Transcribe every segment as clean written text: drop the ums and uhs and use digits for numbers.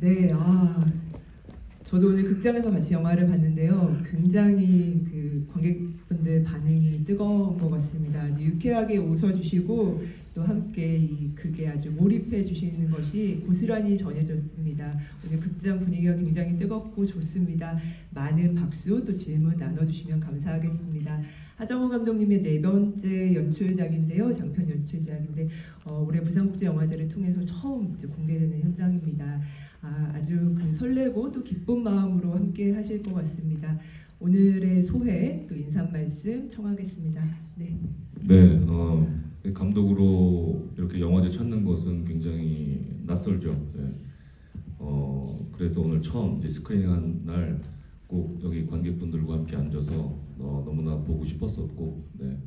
네, 저도 오늘 극장에서 같이 영화를 봤는데요. 굉장히 그 관객분들 반응이 뜨거운 것 같습니다. 아주 유쾌하게 웃어주시고 또 함께 이 극에 아주 몰입해 주시는 것이 고스란히 전해졌습니다. 오늘 극장 분위기가 굉장히 뜨겁고 좋습니다. 많은 박수 또 질문 나눠주시면 감사하겠습니다. 하정우 감독님의 네 번째 연출작인데요. 장편 연출작인데 올해 부산국제영화제를 통해서 처음 이제 공개되는 현장입니다. 아주 그 설레고 또 기쁜 마음으로 함께 하실 것 같습니다. 오늘의 소회 또 인사 말씀 청하겠습니다. 네. 네, 감독으로 이렇게 영화제 찾는 것은 굉장히 낯설죠. 네. 그래서 오늘 처음 이제 스크리닝한 날 꼭 여기 관객분들과 함께 앉아서 너무나 보고 싶었었고, 네.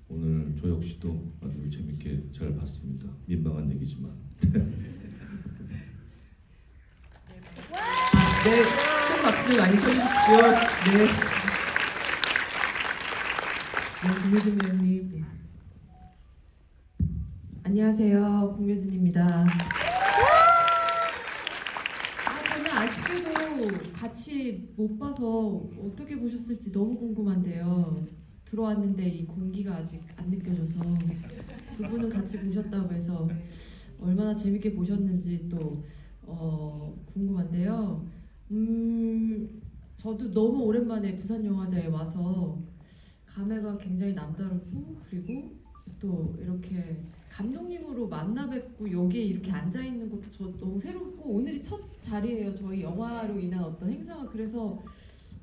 오늘 저 역시도 아주 재밌게 잘 봤습니다. 민망한 얘기지만. 네, 큰 박수 많이 쳐주십시오. 네. 네, 김효준 배우님. 네. 안녕하세요, 공효진입니다. 저는 아쉽게도 같이 못 봐서 어떻게 보셨을지 너무 궁금한데요. 들어왔는데 이 공기가 아직 안 느껴져서 두 분은 같이 보셨다고 해서 얼마나 재밌게 보셨는지 또 궁금한데요. 저도 너무 오랜만에 부산영화제에 와서 감회가 굉장히 남다르고 그리고 또 이렇게 감독님으로 만나 뵙고 여기에 이렇게 앉아 있는 것도 저 너무 새롭고 오늘이 첫 자리예요. 저희 영화로 인한 어떤 행사가. 그래서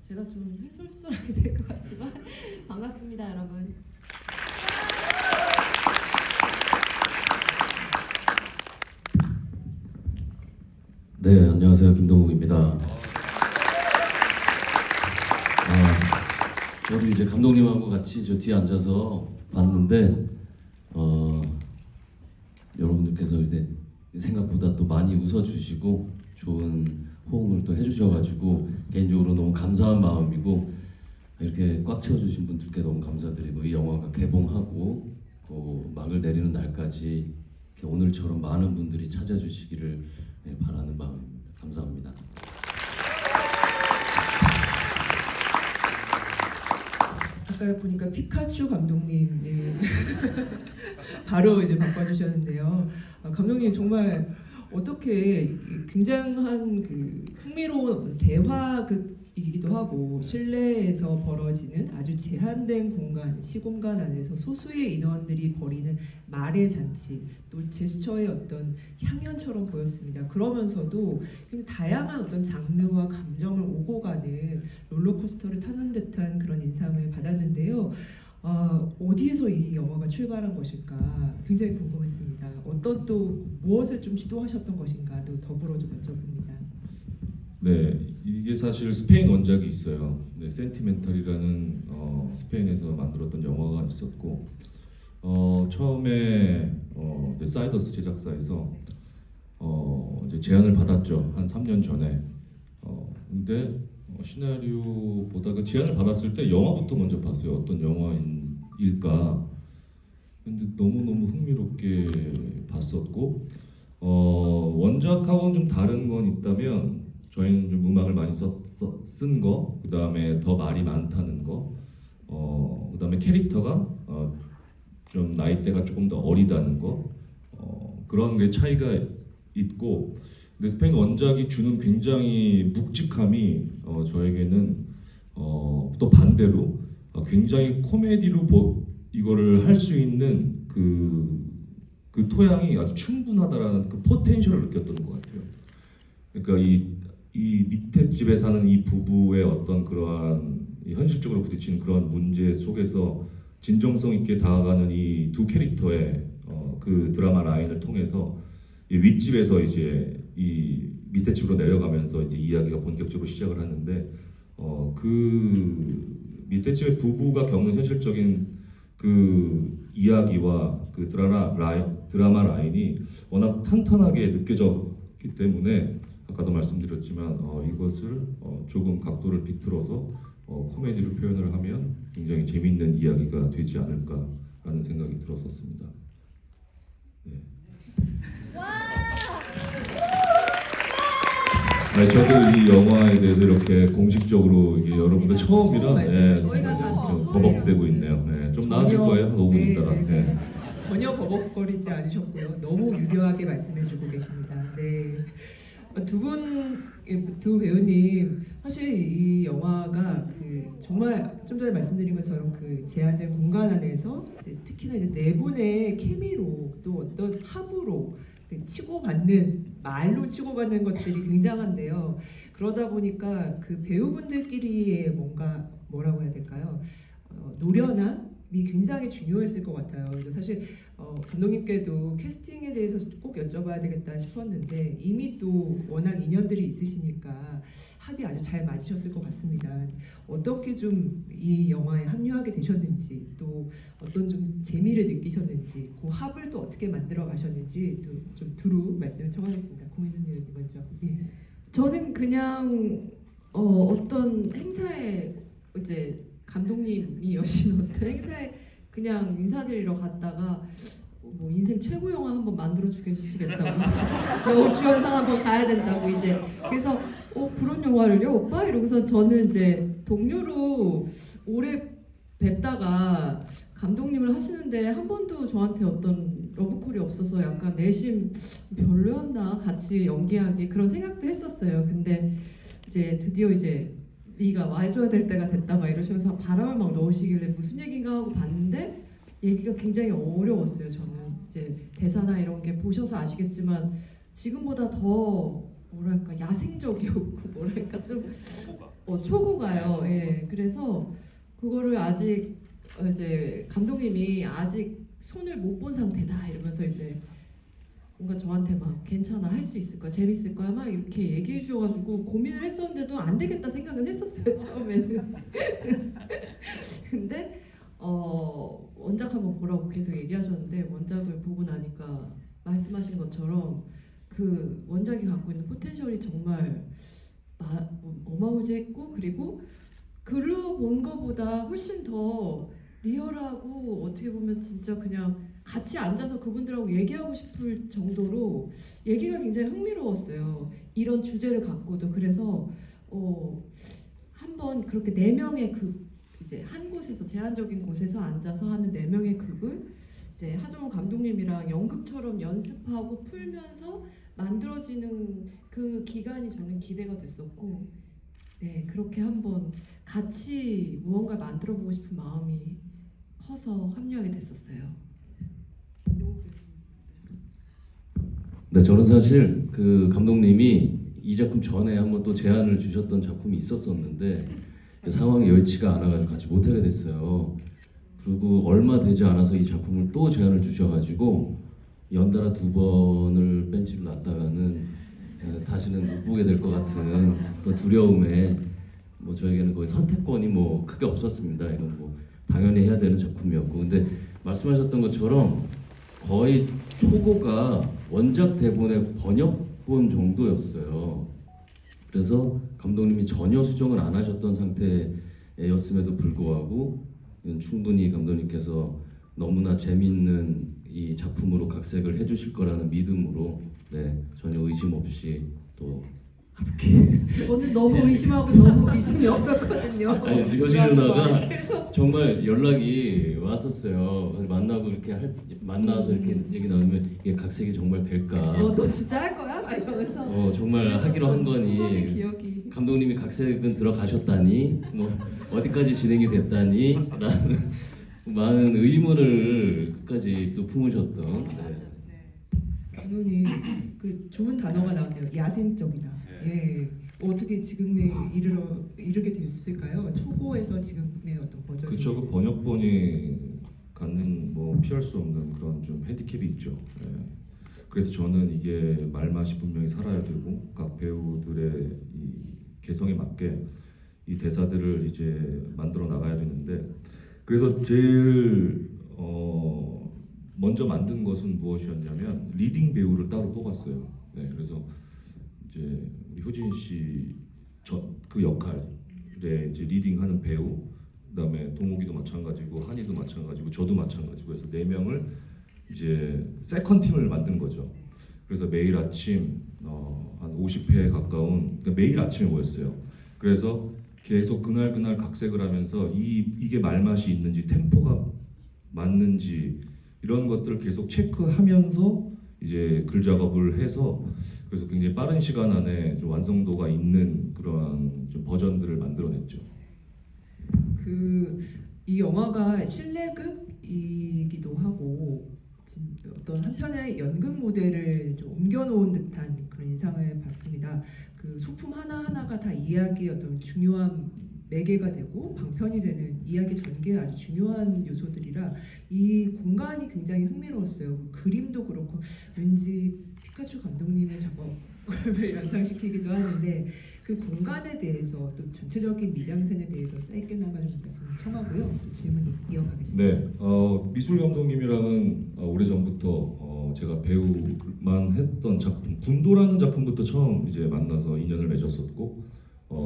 제가 좀 횡설수설하게 될 것 같지만 반갑습니다, 여러분. 네, 안녕하세요. 김동욱입니다. 저도 이제 감독님하고 같이 저 뒤에 앉아서 봤는데 여러분들께서 이제 생각보다 또 많이 웃어주시고 좋은 호응을 또 해주셔가지고 개인적으로 너무 감사한 마음이고 이렇게 꽉 채워주신 분들께 너무 감사드리고 이 영화가 개봉하고 또 막을 내리는 날까지 이렇게 오늘처럼 많은 분들이 찾아주시기를 바라는 마음입니다. 감사합니다. 아까 보니까 피카츄 감독님 바로 이제 바꿔주셨는데요. 감독님 정말 어떻게 굉장한 그 흥미로운 대화극이기도 하고 실내에서 벌어지는 아주 제한된 공간, 시공간 안에서 소수의 인원들이 벌이는 말의 잔치, 또 제스처의 어떤 향연처럼 보였습니다. 그러면서도 굉장히 다양한 어떤 장르와 감정을 오고 가는 롤러코스터를 타는 듯한 그런 인상을 받았는데요. 어디에서 이 영화가 출발한 것일까 굉장히 궁금했습니다. 어떤 또 무엇을 좀 시도하셨던 것인가도 더불어 좀 여쭤봅니다. 네, 이게 사실 스페인 원작이 있어요. 네, 센티멘탈이라는 스페인에서 만들었던 영화가 있었고 처음에 사이더스 제작사에서 이제 제안을 받았죠. 한 3년 전에. 근데 시나리오 보다가 제안을 받았을 때 영화부터 먼저 봤어요. 어떤 영화일까. 근데 너무너무 흥미롭게 봤었고 원작하고는 좀 다른 건 있다면 저희는 좀 음악을 많이 쓴 거, 그 다음에 더 말이 많다는 거, 그 다음에 캐릭터가 좀 나이대가 조금 더 어리다는 거, 그런 게 차이가 있고, 근데 스페인 원작이 주는 굉장히 묵직함이 저에게는 또 반대로 굉장히 코미디로 이거를 할 수 있는 그 토양이 아주 충분하다라는 그 포텐셜을 느꼈던 것 같아요. 그러니까 이 밑에 집에 사는 이 부부의 어떤 그러한 현실적으로 부딪히는 그런 문제 속에서 진정성 있게 다가가는 이 두 캐릭터의 그 드라마 라인을 통해서 이 윗집에서 이제 이 밑에 집으로 내려가면서 이제 이야기가 본격적으로 시작을 하는데 그 밑에 집의 부부가 겪는 현실적인 그 이야기와 그 드라마 라인이 워낙 탄탄하게 느껴졌기 때문에 아까도 말씀드렸지만 이것을 조금 각도를 비틀어서 코미디로 표현을 하면 굉장히 재미있는 이야기가 되지 않을까라는 생각이 들었었습니다. 네. 아니, 저도 이 영화에 대해서 이렇게 공식적으로 이게 여러분들 처음이라 저희가 다 좀 지금 버벅대고 있네요. 좀 나아질 전혀- 거예요. 한 5분 네, 있다가. 네, 네. 전혀 버벅거리지 않으셨고요. 너무 유려하게 말씀해주고 계십니다. 네. 두 배우님 사실 이 영화가 정말 좀 전에 말씀드린 것처럼 제한된 공간 안에서 이제 특히나 이제 네 분의 케미로 또 어떤 합으로 치고받는 말로 치고받는 것들이 굉장한데요. 그러다 보니까 배우분들끼리의 뭐라고 해야 될까요? 노련함이 굉장히 중요했을 것 같아요. 그래서 사실 감독님께도 캐스팅에 대해서 꼭 여쭤봐야 되겠다 싶었는데 이미 또 워낙 인연들이 있으시니까 합이 아주 잘 맞으셨을 것 같습니다. 어떻게 좀 이 영화에 합류하게 되셨는지 또 어떤 좀 재미를 느끼셨는지 그 합을 또 어떻게 만들어 가셨는지 또 좀 두루 말씀을 청하겠습니다. 공희준 의원님 먼저. 예. 저는 그냥 어떤 행사에 이제 감독님이 여신 어떤 행사에 그냥 인사드리러 갔다가 뭐 인생 최고 영화 한번 만들어 주시겠다고 여우주연상 한번 가야 된다고 이제 그래서 그런 영화를요 오빠 이러고서 저는 이제 동료로 오래 뵙다가 감독님을 하시는데 한 번도 저한테 어떤 러브콜이 없어서 약간 내심 별로였나 같이 연기하기 그런 생각도 했었어요. 근데 이제 드디어 이제 네가 와줘야 될 때가 됐다 막 이러시면서 바람을 막 넣으시길래 무슨 얘기인가 하고 봤는데 얘기가 굉장히 어려웠어요. 저는 이제 대사나 이런 게 보셔서 아시겠지만 지금보다 더 뭐랄까 야생적이었고 뭐랄까 좀 초고가요. 예, 그래서 그거를 아직 이제 감독님이 아직 손을 못 본 상태다 이러면서 이제 뭔가 저한테 막 괜찮아 할 수 있을 거야 재밌을 거야 막 이렇게 얘기해 주셔가지고 고민을 했었는데도 안 되겠다 생각은 했었어요 처음에는. 근데 원작 한번 보라고 계속 얘기하셨는데 원작을 보고 나니까 말씀하신 것처럼 그 원작이 갖고 있는 포텐셜이 정말 어마무지했고 그리고 글로 본 거보다 훨씬 더 리얼하고 어떻게 보면 진짜 그냥 같이 앉아서 그분들하고 얘기하고 싶을 정도로 얘기가 굉장히 흥미로웠어요. 이런 주제를 갖고도 그래서 한번 그렇게 네 명의 이제 한 곳에서 제한적인 곳에서 앉아서 하는 네 명의 극을 이제 하정우 감독님이랑 연극처럼 연습하고 풀면서 만들어지는 그 기간이 저는 기대가 됐었고, 네 그렇게 한번 같이 무언가 만들어보고 싶은 마음이 커서 합류하게 됐었어요. 네, 저는 사실 그 감독님이 이 작품 전에 한번 또 제안을 주셨던 작품이 있었었는데 그 상황이 여의치가 않아가지고 같이 못하게 됐어요. 그리고 얼마 되지 않아서 이 작품을 또 제안을 주셔가지고 연달아 2번을 벤치를 놨다가는 다시는 못 보게 될 것 같은 또 두려움에 뭐 저에게는 거의 선택권이 뭐 크게 없었습니다. 이건 뭐 당연히 해야 되는 작품이었고, 근데 말씀하셨던 것처럼 거의 초고가 원작 대본의 번역본 정도였어요. 그래서 감독님이 전혀 수정을 안 하셨던 상태였음에도 불구하고 충분히 감독님께서 너무나 재미있는 이 작품으로 각색을 해주실 거라는 믿음으로 전혀 의심 없이 또 함께 저는 너무 의심하고 너무 믿음이 없었거든요. 아니, 효진 누나가 그래서 정말 연락이 왔었어요. 만나고 이렇게 만나서 이렇게 얘기 나누면 이게 각색이 정말 될까? 너 진짜 할 거야? 막 이러면서 정말 하기로 한 초반의 거니 기억이 감독님이 각색은 들어가셨다니 뭐 어디까지 진행이 됐다니 라는 많은 의문을 끝까지 또 품으셨던 감독님 좋은 단어가 나왔네요. 야생적이다. 예. 어떻게 지금에 이르게 됐을까요? 초고에서 지금의 어떤 버전이. 그렇죠. 그 번역본이 갖는 뭐 피할 수 없는 그런 좀 핸디캡이 있죠. 그래서 저는 이게 말맛이 분명히 살아야 되고 각 배우들의 이 개성에 맞게 이 대사들을 이제 만들어 나가야 되는데, 그래서 제일 먼저 만든 것은 무엇이었냐면 리딩 배우를 따로 뽑았어요. 그래서 이제 우리 효진 씨 그 역할에 이제 리딩하는 배우, 그다음에 동욱이도 마찬가지고 한이도 마찬가지고 저도 마찬가지고 해서 4명을 이제 세컨 팀을 만든 거죠. 그래서 매일 아침 한 50회 가까운 그러니까 매일 아침에 모였어요. 그래서 계속 그날 각색을 하면서 이게 말맛이 있는지 템포가 맞는지 이런 것들을 계속 체크하면서 이제 글 작업을 해서 그래서 굉장히 빠른 시간 안에 좀 완성도가 있는 그러한 좀 버전들을 만들어냈죠. 이 영화가 실내극이기도 하고 어떤 한편의 연극 무대를 좀 옮겨놓은 듯한 그런 인상을 받습니다. 그 소품 하나하나가 다 이야기의 어떤 중요한 매개가 되고 방편이 되는 이야기 전개에 아주 중요한 요소들이라 이 공간이 굉장히 흥미로웠어요. 그림도 그렇고 왠지 피카츄 감독님의 작업을 연상시키기도 하는데 그 공간에 대해서 또 전체적인 미장센에 대해서 짧게나마 좀 말씀 청하고요. 또 질문 이어가겠습니다. 네, 미술 감독님이랑은 오래전부터 제가 배우만 했던 작품 군도라는 작품부터 처음 이제 만나서 인연을 맺었었고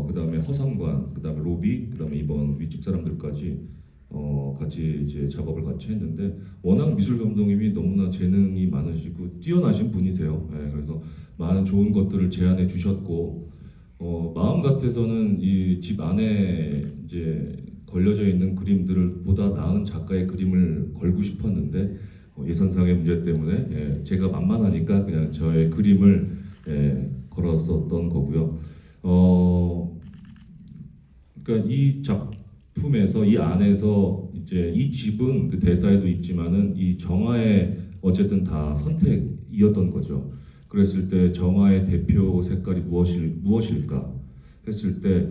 그다음에 허상관, 그다음에 로비, 그다음에 이번 윗집 사람들까지 같이 이제 작업을 같이 했는데 워낙 미술 감독님이 너무나 재능이 많으시고 뛰어나신 분이세요. 네, 그래서 많은 좋은 것들을 제안해 주셨고 마음 같아서는 이 집 안에 이제 걸려져 있는 그림들을 보다 나은 작가의 그림을 걸고 싶었는데 예산상의 문제 때문에 제가 만만하니까 그냥 저의 그림을 걸었었던 거고요. 그러니까 이 작품에서 이 안에서 이제 이 집은 그 대사에도 있지만은 이 정화의 어쨌든 다 선택이었던 거죠. 그랬을 때 정화의 대표 색깔이 무엇일까 했을 때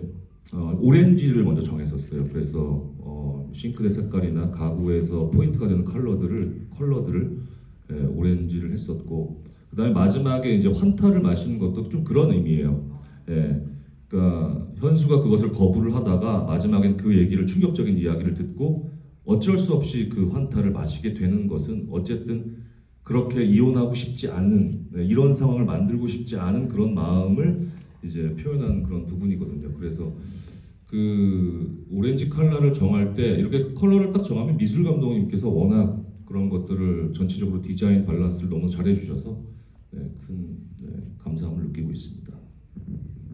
오렌지를 먼저 정했었어요. 그래서 싱크대 색깔이나 가구에서 포인트가 되는 컬러들을 오렌지를 했었고 그다음에 마지막에 이제 환타를 마시는 것도 좀 그런 의미예요. 그러니까 현수가 그것을 거부를 하다가 마지막엔 그 얘기를 충격적인 이야기를 듣고 어쩔 수 없이 그 환타를 마시게 되는 것은 어쨌든 그렇게 이혼하고 싶지 않은 이런 상황을 만들고 싶지 않은 그런 마음을 이제 표현한 그런 부분이거든요. 그래서 그 오렌지 컬러를 정할 때 이렇게 컬러를 딱 정하면 미술 감독님께서 워낙 그런 것들을 전체적으로 디자인 밸런스를 너무 잘해 주셔서 큰 감사함을 느끼고 있습니다.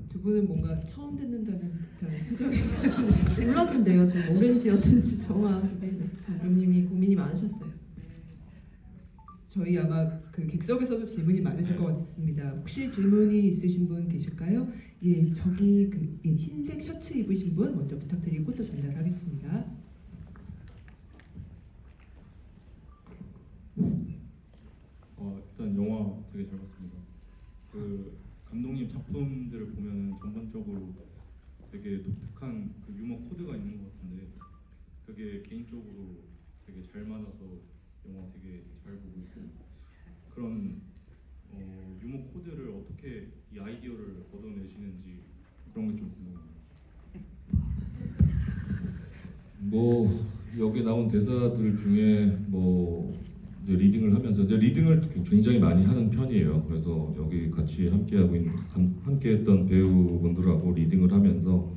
두 분은 뭔가 처음 듣는다는 듯한 표정이 몰랐는데요. 저 오렌지였든지 정확 감독님이 고민이 많으셨어요. 저희 아마 그 객석에서도 질문이 많으실 것 같습니다. 혹시 질문이 있으신 분 계실까요? 예, 저기 흰색 셔츠 입으신 분 먼저 부탁드리고 또 전달하겠습니다. 일단 영화 되게 잘 봤습니다. 그 감독님 작품들을 보면 전반적으로 되게 독특한 그 유머 코드가 있는 것 같은데 그게 개인적으로 되게 잘 맞아서 영화 되게 잘 보고 있고 그런 유머 코드를 어떻게 이 아이디어를 얻어내시는지 그런 게 좀 궁금해요. 뭐 여기 나온 대사들 중에 뭐 이제 리딩을 하면서 이제 리딩을 굉장히 많이 하는 편이에요. 그래서 여기 같이 함께했던 배우분들하고 리딩을 하면서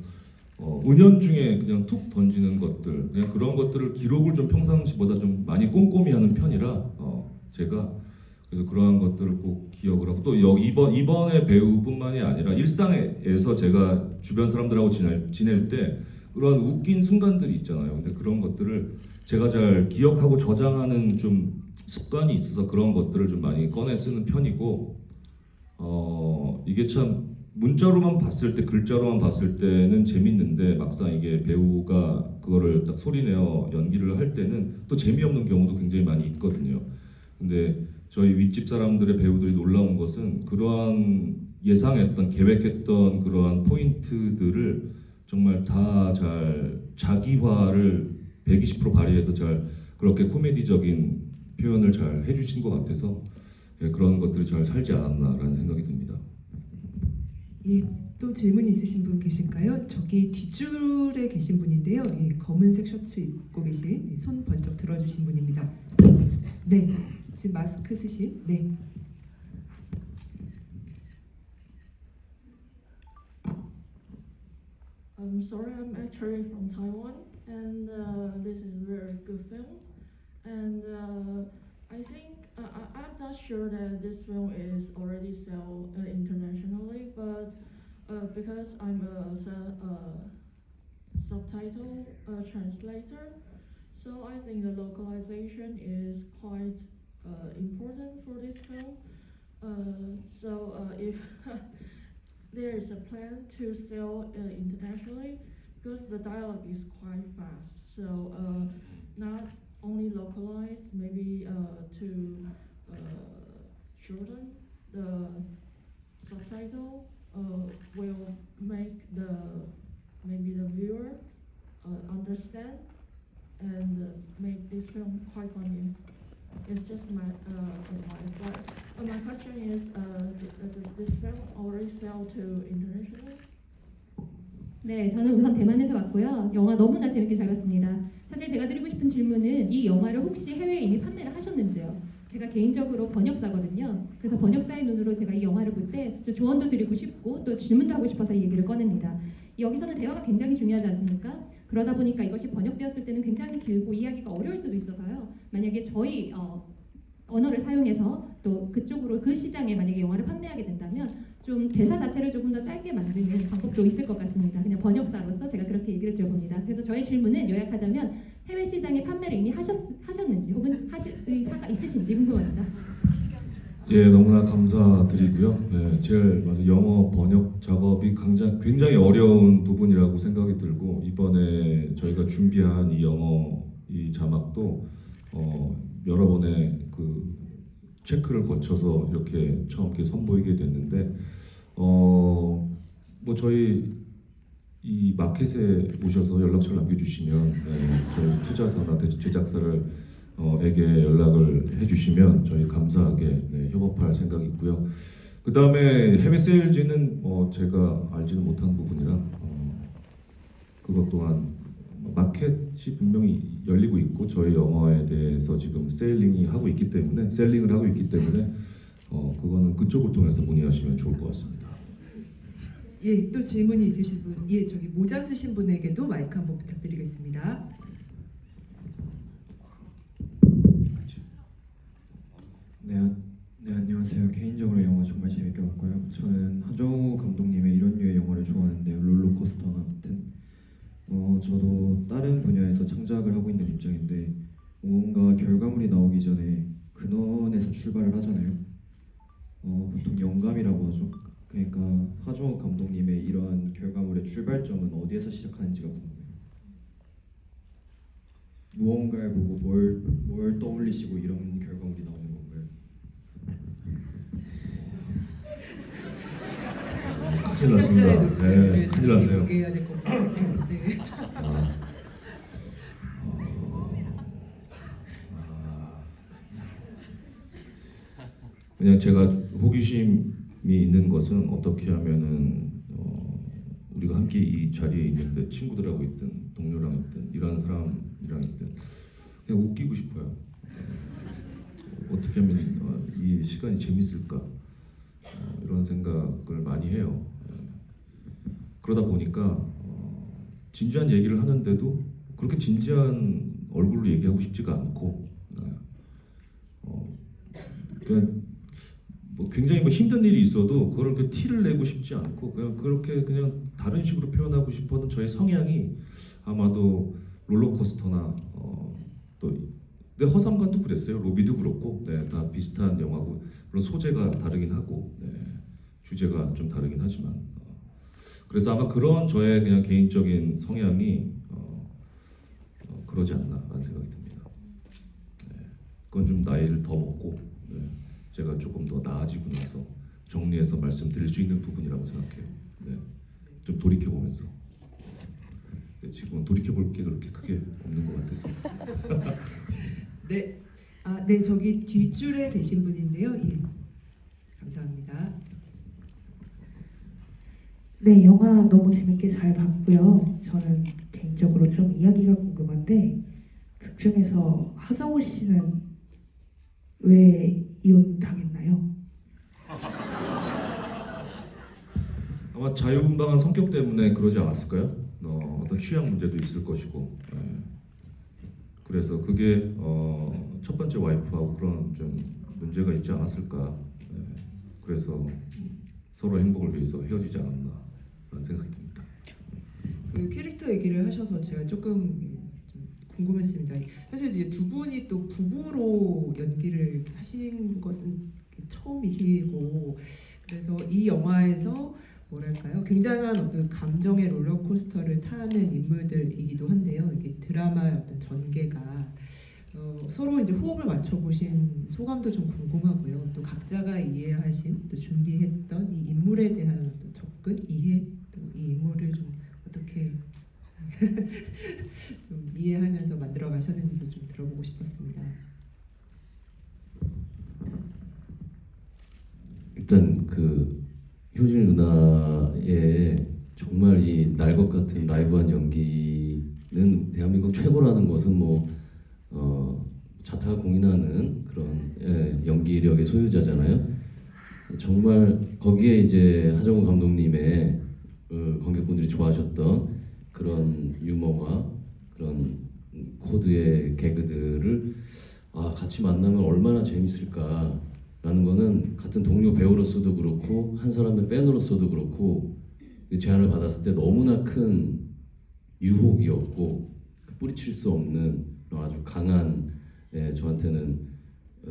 은연중에 그냥 툭 던지는 것들 그냥 그런 것들을 기록을 좀 평상시보다 좀 많이 꼼꼼히 하는 편이라 제가 그래서 그러한 것들을 꼭 기억을 하고 또 이번에 배우뿐만이 아니라 일상에서 제가 주변 사람들하고 지낼 때 그런 웃긴 순간들이 있잖아요. 근데 그런 것들을 제가 잘 기억하고 저장하는 좀 습관이 있어서 그런 것들을 좀 많이 꺼내 쓰는 편이고 이게 참 문자로만 봤을 때 글자로만 봤을 때는 재밌는데 막상 이게 배우가 그거를 딱 소리내어 연기를 할 때는 또 재미없는 경우도 굉장히 많이 있거든요. 근데 저희 윗집 사람들의 배우들이 놀라운 것은 그러한 예상했던 계획했던 그러한 포인트들을 정말 다 잘 자기화를 120% 발휘해서 잘 그렇게 코미디적인 표현을 잘 해주신 것 같아서 그런 것들이 잘 살지 않았나라는 생각이 듭니다. 예, 또 질문 있으신 분 계실까요? 저기 뒷줄에 계신 분인데요. 예, 검은색 셔츠 입고 계신 손 번쩍 들어주신 분입니다. 네, 지금 마스크 쓰신 네. I'm sorry, I'm actually from Taiwan, and this is a very good film. And I think I'm not sure that this film is already sold internationally, but because I'm a subtitle translator, so I think the localization is quite important for this film. If there is a plan to sell internationally, because the dialogue is quite fast, so not only localized, maybe to shorten the subtitle will make maybe the viewer understand and make this film quite funny. It's just my advice. But my question is, does this film already sell to internationally? 네, 저는 우선 대만에서 왔고요. 영화 너무나 재밌게 잘 봤습니다. 사실 제가 드리고 싶은 질문은 이 영화를 혹시 해외에 이미 판매를 하셨는지요? 제가 개인적으로 번역사거든요. 그래서 번역사의 눈으로 제가 이 영화를 볼 때 조언도 드리고 싶고 또 질문도 하고 싶어서 이 얘기를 꺼냅니다. 여기서는 대화가 굉장히 중요하지 않습니까? 그러다 보니까 이것이 번역되었을 때는 굉장히 길고 이해하기가 어려울 수도 있어서요. 만약에 저희 언어를 사용해서 또 그쪽으로 그 시장에 만약에 영화를 판매하게 된다면 좀 대사 자체를 조금 더 짧게 만드는 방법도 있을 것 같습니다. 그냥 번역사로서 제가 그렇게 얘기를 드려봅니다. 그래서 저의 질문은 요약하자면 해외 시장에 판매를 이미 하셨는지 혹은 하실 의사가 있으신지 궁금합니다. 예, 너무나 감사드리고요. 예, 제일 맞아 영어 번역 작업이 굉장히 어려운 부분이라고 생각이 들고 이번에 저희가 준비한 이 영어 이 자막도 여러 번의 그 체크를 거쳐서 이렇게 처음 이렇게 선보이게 됐는데 뭐 저희 이 마켓에 오셔서 연락처를 남겨주시면 저희 투자사나 제작사를 에게 연락을 해주시면 저희 감사하게 협업할 생각이 있고요. 그 다음에 해외 세일즈는 제가 알지는 못한 부분이라 그것 또한 마켓이 분명히 열리고 있고 저희 영화에 대해서 지금 셀링을 하고 있기 때문에 그거는 그쪽을 통해서 문의하시면 좋을 것 같습니다. 예, 또 질문이 있으신 분, 예, 저기 모자 쓰신 분에게도 마이크 한번 부탁드리겠습니다. 네, 안녕하세요. 개인적으로 영화 정말 재밌게 봤고요. 저는 하정우 감독님의 이런 류의 영화를 좋아하는데 롤러코스터나 같은 저도 다른 분야에서 창작을 하고 있는 입장인데 뭔가 결과물이 나오기 전에 근원에서 출발을 하잖아요. 보통 영감이라고 하죠. 그러니까 하정우 감독님의 이러한 결과물의 출발점은 어디에서 시작하는지가 궁금해요. 무언가를 보고 뭘 떠올리시고 이런 결과물이 나오는 건가요? 큰일 났습니다. 네, 큰일 났네요. 공개해야 될 것 같아요. 네. 그냥 제가 호기심이 있는 것은 어떻게 하면은 우리가 함께 이 자리에 있는데 친구들하고 있든 동료랑 있든 일하는 사람이랑 있든 그냥 웃기고 싶어요. 어떻게 하면 이 시간이 재밌을까 이런 생각을 많이 해요. 그러다 보니까 진지한 얘기를 하는데도 그렇게 진지한 얼굴로 얘기하고 싶지가 않고 그냥 뭐 굉장히 뭐 힘든 일이 있어도 그걸 그 티를 내고 싶지 않고 그냥 그렇게 그냥 다른 식으로 표현하고 싶어하는 저의 성향이 아마도 롤러코스터나 또 근데 허삼관도 그랬어요. 로비도 그렇고 다 비슷한 영화고 물론 소재가 다르긴 하고 주제가 좀 다르긴 하지만 그래서 아마 그런 저의 그냥 개인적인 성향이 그러지 않나라는 생각이 듭니다. 그건 좀 나이를 더 먹고 제가 조금 더 나아지고 나서 정리해서 말씀드릴 수 있는 부분이라고 생각해요. 좀 돌이켜 보면서 지금은 돌이켜 볼 게 그렇게 크게 없는 것 같아서. 네, 네, 저기 뒷줄에 계신 분인데요. 예, 감사합니다. 네, 영화 너무 재밌게 잘 봤고요. 저는 개인적으로 좀 이야기가 궁금한데 극 중에서 하정우 씨는 왜 이혼당했나요? 아마 자유분방한 성격 때문에 그러지 않았을까요? 어떤 취향 문제도 있을 것이고 그래서 그게 첫 번째 와이프하고 그런 좀 문제가 있지 않았을까. 네, 그래서 서로 행복을 위해서 헤어지지 않았나 그런 생각이 듭니다. 그 캐릭터 얘기를 하셔서 제가 조금 좀 궁금했습니다. 사실 이제 두 분이 또 부부로 연기를 하신 것은 처음이시고, 그래서 이 영화에서 뭐랄까요, 굉장한 어떤 감정의 롤러코스터를 타는 인물들이기도 한데요. 이게 드라마의 어떤 전개가 서로 이제 호흡을 맞춰보신 소감도 좀 궁금하고요. 또 각자가 이해하신, 또 준비했던 이 인물에 대한 어떤 접근, 이해, 또 이 인물을 좀 어떻게 좀 이해하면서 만들어 가셨는지도 좀 들어보고 싶었습니다. 일단 그 효진이 누나의 정말 이 날 것 같은 라이브한 연기는 대한민국 최고라는 것은 뭐 자타가 공인하는 그런 연기력의 소유자잖아요. 정말 거기에 이제 하정우 감독님의 관객분들이 좋아하셨던 그런 유머와 그런 코드의 개그들을 같이 만나면 얼마나 재밌을까라는 거는 같은 동료 배우로서도 그렇고 한 사람의 팬으로서도 그렇고 제안을 받았을 때 너무나 큰 유혹이었고 뿌리칠 수 없는 아주 강한 저한테는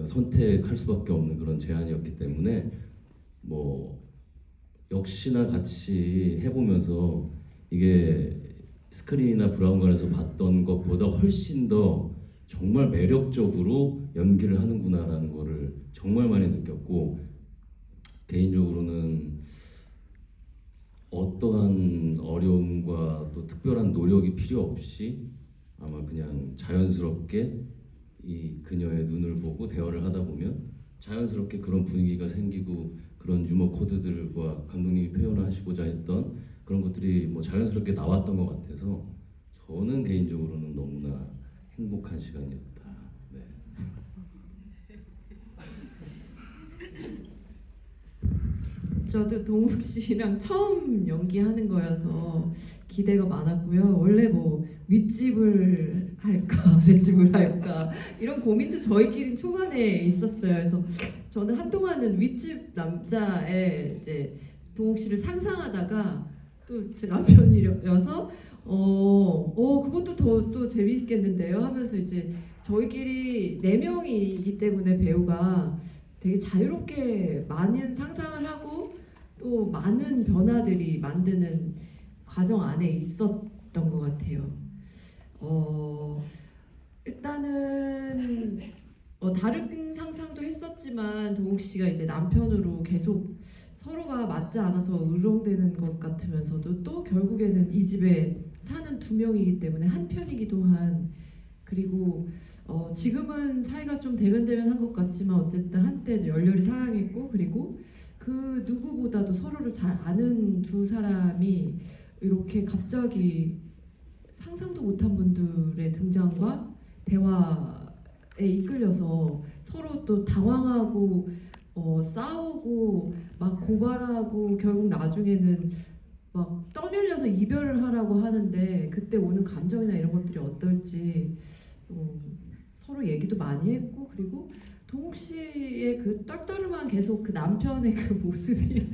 선택할 수밖에 없는 그런 제안이었기 때문에 뭐 역시나 같이 해보면서 이게 스크린이나 브라운관에서 봤던 것보다 훨씬 더 정말 매력적으로 연기를 하는구나라는 거를 정말 많이 느꼈고, 개인적으로는 어떠한 어려움과 또 특별한 노력이 필요 없이 아마 그냥 자연스럽게 이 그녀의 눈을 보고 대화를 하다 보면 자연스럽게 그런 분위기가 생기고 그런 유머 코드들과 감독님이 표현하시고자 했던 그런 것들이 뭐 자연스럽게 나왔던 것 같아서 저는 개인적으로는 너무나 행복한 시간이었다. 네. 저도 동욱 씨랑 처음 연기하는 거여서 기대가 많았고요. 원래 뭐 윗집을 할까 아랫집을 할까 이런 고민도 저희끼리 초반에 있었어요. 그래서 저는 한동안은 윗집 남자의 이제 동욱 씨를 상상하다가 또 제 남편이어서 그것도 또 재밌겠는데요 하면서 이제 저희끼리 4명이기 때문에 배우가 되게 자유롭게 많은 상상을 하고 또 많은 변화들이 만드는 과정 안에 있었던 것 같아요. 일단은 다른 상상도 했었지만 동욱 씨가 이제 남편으로 계속 서로가 맞지 않아서 울렁대는 것 같으면서도 또 결국에는 이 집에 사는 2명이기 때문에 한 편이기도 한, 그리고 지금은 사이가 좀 대면대면한 것 같지만 어쨌든 한때 열렬히 사랑했고, 그리고 그 누구보다도 서로를 잘 아는 두 사람이 이렇게 갑자기 상상도 못한 분들의 등장과 대화에 이끌려서 서로 또 당황하고 싸우고 막 고발하고 결국 나중에는 막 떠밀려서 이별을 하라고 하는데 그때 오는 감정이나 이런 것들이 어떨지 서로 얘기도 많이 했고, 그리고 동욱 씨의 그 떨떠름한 계속 그 남편의 그 모습이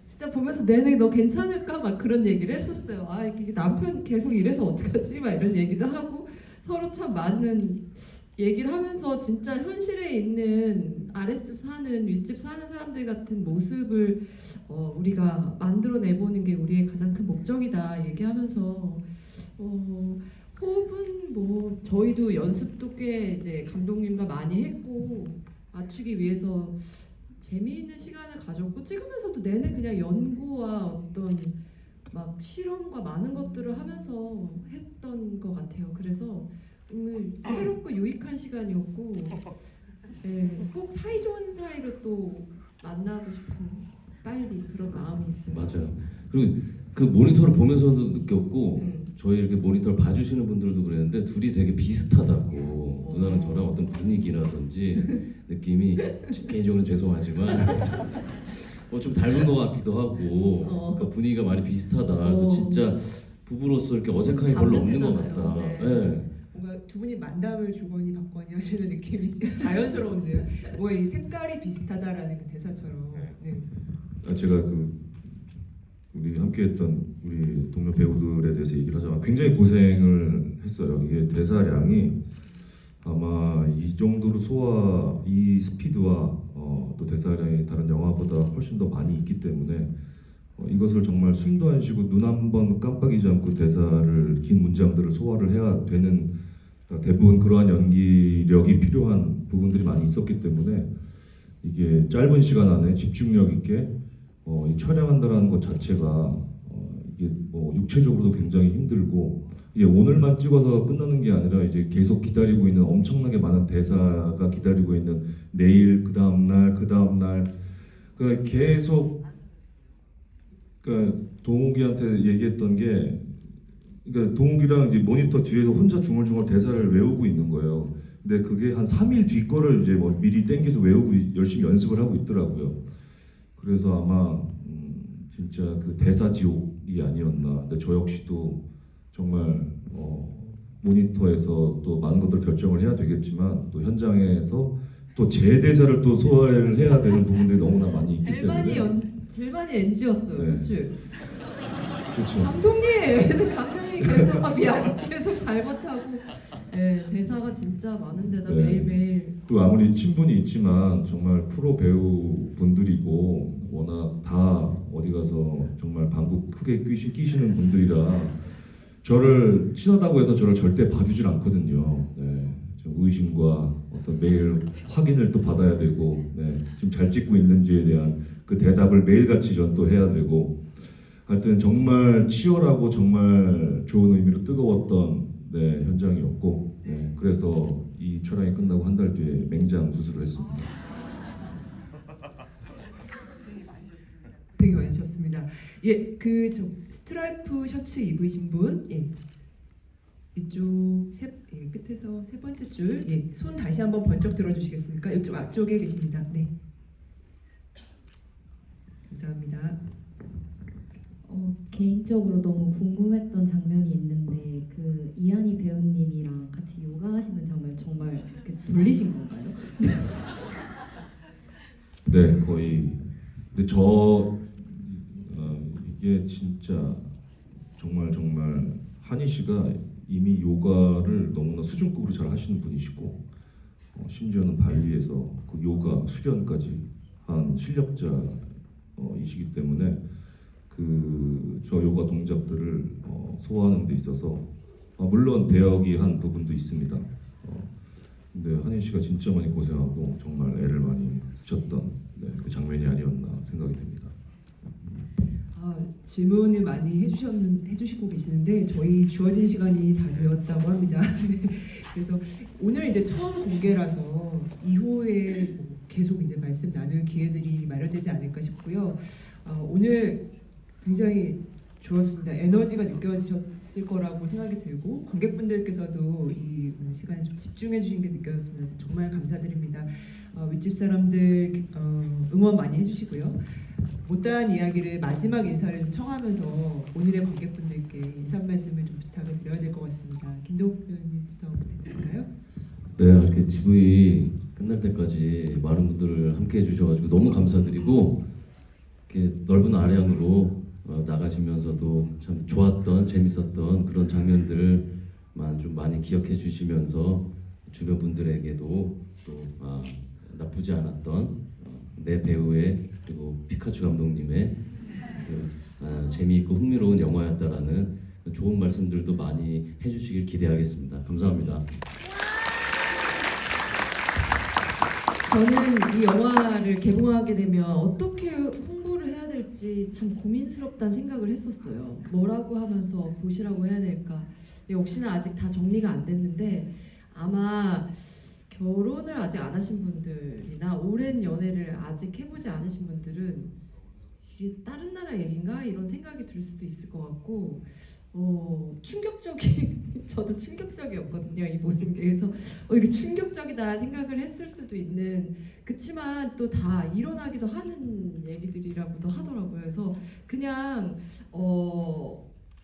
진짜 보면서 내내 너 괜찮을까 막 그런 얘기를 했었어요. 이게 남편 계속 이래서 어떡하지 막 이런 얘기도 하고 서로 참 많은 얘기를 하면서 진짜 현실에 있는 아랫집 사는 윗집 사는 사람들 같은 모습을 우리가 만들어내보는 게 우리의 가장 큰 목적이다 얘기하면서 호흡은 뭐 저희도 연습도 꽤 이제 감독님과 많이 했고 맞추기 위해서 재미있는 시간을 가졌고, 찍으면서도 내내 그냥 연구와 어떤 막 실험과 많은 것들을 하면서 했던 것 같아요. 그래서 새롭고 유익한 시간이었고, 꼭 사이 좋은 사이로 또 만나고 싶은 빨리 그런 마음이 있어요. 맞아요. 그리고 그 모니터를 보면서도 느꼈고 저희 이렇게 모니터를 봐주시는 분들도 그랬는데 둘이 되게 비슷하다고. 누나는 저랑 어떤 분위기라든지 느낌이 개인적으로 죄송하지만 좀 닮은 것 같기도 하고 그러니까 분위기가 많이 비슷하다. 그래서 진짜 부부로서 이렇게 어색함이 별로 없는 것 같다. 네. 네. 뭔가 두 분이 만남을 주거니 받거니 하시는 느낌이 자연스러운데요. 뭐 이 색깔이 비슷하다라는 그 대사처럼. 네. 제가 우리 함께했던 우리 동료 배우들에 대해서 얘기를 하자면 굉장히 고생을 했어요. 이게 대사량이 아마 이 정도로 이 스피드와 또 대사량이 다른 영화보다 훨씬 더 많이 있기 때문에 이것을 정말 숨도 안 쉬고 눈 한 번 깜빡이지 않고 대사를 긴 문장들을 소화를 해야 되는 대부분 그러한 연기력이 필요한 부분들이 많이 있었기 때문에 이게 짧은 시간 안에 집중력 있게 이 촬영한다는 것 자체가 이게 육체적으로도 굉장히 힘들고 이게 오늘만 찍어서 끝나는 게 아니라 이제 계속 기다리고 있는 엄청나게 많은 대사가 기다리고 있는 내일 그 다음 날 그러니까 계속 그러니까 동욱이한테 얘기했던 게 그러니까 동욱이랑 이제 모니터 뒤에서 혼자 중얼중얼 대사를 외우고 있는 거예요. 근데 그게 한 3일 뒤 거를 이제 미리 땡겨서 외우고 열심히 연습을 하고 있더라고요. 그래서 아마 진짜 그 대사 지옥이 아니었나. 근데 저 역시도 정말 모니터에서 또 많은 것들을 결정을 해야 되겠지만 또 현장에서 또 제 대사를 또 소화를 해야 되는 부분들이 너무나 많이 있기 때문에 제일 많이 NG였어요. 네. 그렇지? 그렇죠. 감독님이 계속 미안 계속 잘못하고 대사가 진짜 많은데다 네. 매일매일 또 아무리 친분이 있지만 정말 프로 배우 분들이고 워낙 다 어디 가서 정말 방구 크게 끼시는 분들이라 저를 친하다고 해서 저를 절대 봐주질 않거든요. 네. 좀 의심과 어떤 매일 확인을 또 받아야 되고 지금 잘 찍고 있는지에 대한 그 대답을 매일같이 전 또 해야 되고 하여튼 정말 치열하고 정말 좋은 의미로 뜨거웠던 현장이었고 그래서 이 촬영이 끝나고 한 달 뒤에 맹장 수술을 했습니다. 되게 많으셨습니다. 예, 스트라이프 셔츠 입으신 분, 이쪽 끝에서 세 번째 줄, 손 다시 한번 번쩍 들어주시겠습니까? 이쪽 앞쪽에 계십니다. 네, 감사합니다. 개인적으로 너무 궁금했던 장면이 있는데 그 이한희 배우님이랑 같이 요가하시는 장면 정말 이렇게 돌리신 건가요? 네, 거의. 근데 이게 진짜 정말 한희 씨가 이미 요가를 너무나 수준급으로 잘 하시는 분이시고 심지어는 발리에서 그 요가 수련까지 한 실력자이시기 때문에 저 요가 동작들을 소화하는 데 있어서 물론 대역이 한 부분도 있습니다. 근데 한희 씨가 진짜 많이 고생하고 정말 애를 많이 쓰셨던 그 장면이 아니었나 생각이 듭니다. 질문을 많이 해주시고 계시는데 저희 주어진 시간이 다 되었다고 합니다. 그래서 오늘 이제 처음 공개라서 이후에 계속 이제 말씀 나눌 기회들이 마련되지 않을까 싶고요. 오늘 굉장히 좋았습니다. 에너지가 느껴지셨을 거라고 생각이 들고 관객분들께서도 이 시간에 좀 집중해 주신 게 느껴졌습니다. 정말 감사드립니다. 윗집 사람들 응원 많이 해주시고요. 못다한 이야기를 마지막 인사를 좀 청하면서 오늘의 관객분들께 인사 말씀을 좀 부탁을 드려야 될 것 같습니다. 김동욱 배우님부터 부탁드릴까요? 네, 이렇게 GV 끝날 때까지 많은 분들 함께 해주셔가지고 너무 감사드리고 이렇게 넓은 아량으로 나가시면서도 참 좋았던 재밌었던 그런 장면들만 좀 많이 기억해 주시면서 주변 분들에게도 또 나쁘지 않았던 내 배우의 그리고 피카츄 감독님의 재미있고 흥미로운 영화였다라는 좋은 말씀들도 많이 해주시길 기대하겠습니다. 감사합니다. 저는 이 영화를 개봉하게 되면 어떻게 홍보를 해야 될지 참 고민스럽다는 생각을 했었어요. 뭐라고 하면서 보시라고 해야 될까. 역시나 아직 다 정리가 안 됐는데 아마 결혼을 아직 안 하신 분들이나 오랜 연애를 아직 해보지 않으신 분들은 이게 다른 나라 얘기인가 이런 생각이 들 수도 있을 것 같고 저도 충격적이었거든요. 이 모든 게. 그래서 이게 충격적이다 생각을 했을 수도 있는 그치만 또 다 일어나기도 하는 얘기들이라고도 하더라고요. 그래서 그냥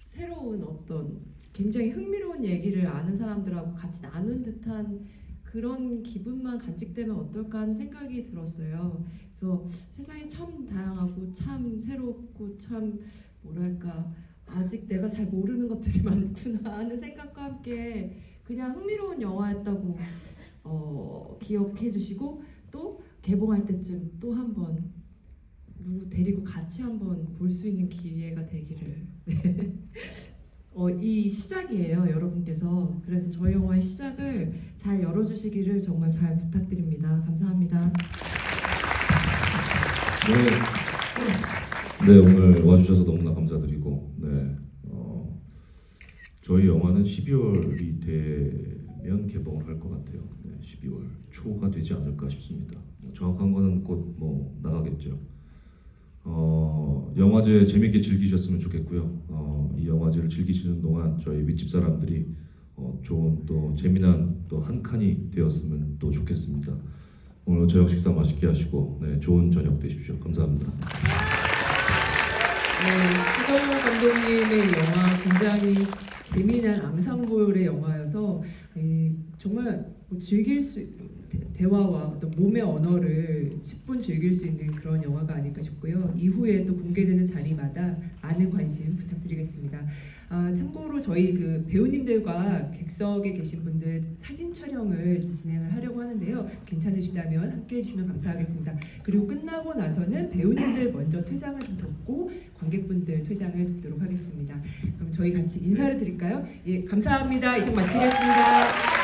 새로운 어떤 굉장히 흥미로운 얘기를 아는 사람들하고 같이 나눈 듯한 그런 기분만 간직되면 어떨까 하는 생각이 들었어요. 그래서 세상이 참 다양하고 참 새롭고 참 뭐랄까 아직 내가 잘 모르는 것들이 많구나 하는 생각과 함께 그냥 흥미로운 영화였다고 기억해 주시고 또 개봉할 때쯤 또 한번 누구 데리고 같이 한번 볼 수 있는 기회가 되기를 네. 이 시작이에요 여러분께서. 그래서 저희 영화의 시작을 잘 열어주시기를 정말 잘 부탁드립니다. 감사합니다. 네, 오늘 와주셔서 너무나 감사드리고, 네, 저희 영화는 12월이 되면 개봉을 할 것 같아요. 네, 12월 초가 되지 않을까 싶습니다. 정확한 거는 곧 뭐 나가겠죠. 영화제 재밌게 즐기셨으면 좋겠고요. 이 영화제를 즐기시는 동안 저희 윗집 사람들이 좋은 또 재미난 또 한 칸이 되었으면 또 좋겠습니다. 오늘 저녁 식사 맛있게 하시고 네, 좋은 저녁 되십시오. 감사합니다. 네, 하정우 감독님의 영화 굉장히 재미난 앙상블의 영화여서 정말 뭐 즐길 수 대화와 어떤 몸의 언어를 10분 즐길 수 있는 그런 영화가 아닐까 싶고요. 이후에 또 공개되는 자리마다 많은 관심 부탁드리겠습니다. 참고로 저희 그 배우님들과 객석에 계신 분들 사진 촬영을 좀 진행을 하려고 하는데요. 괜찮으시다면 함께 해주시면 감사하겠습니다. 그리고 끝나고 나서는 배우님들 먼저 퇴장을 좀 돕고 관객분들 퇴장을 돕도록 하겠습니다. 그럼 저희 같이 인사를 드릴까요? 예, 감사합니다. 이상 마치겠습니다.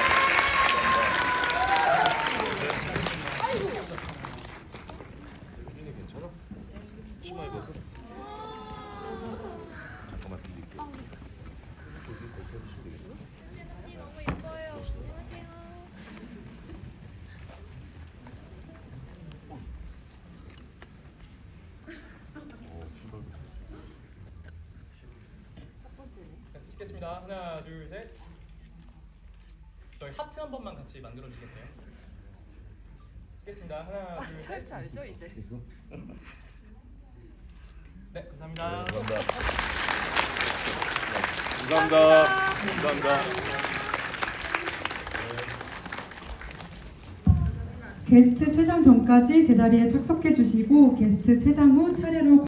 찍겠습니다. 하나, 둘, 셋. 저희 하트 한 번만 같이 만들어 주시겠어요? 찍겠습니다. 하나, 둘, 셋. 할줄 알죠 이제. 네, 감사합니다. 감사합니다. 게스트 퇴장 전까지 제자리에 착석해 주시고 게스트 퇴장 후 차례로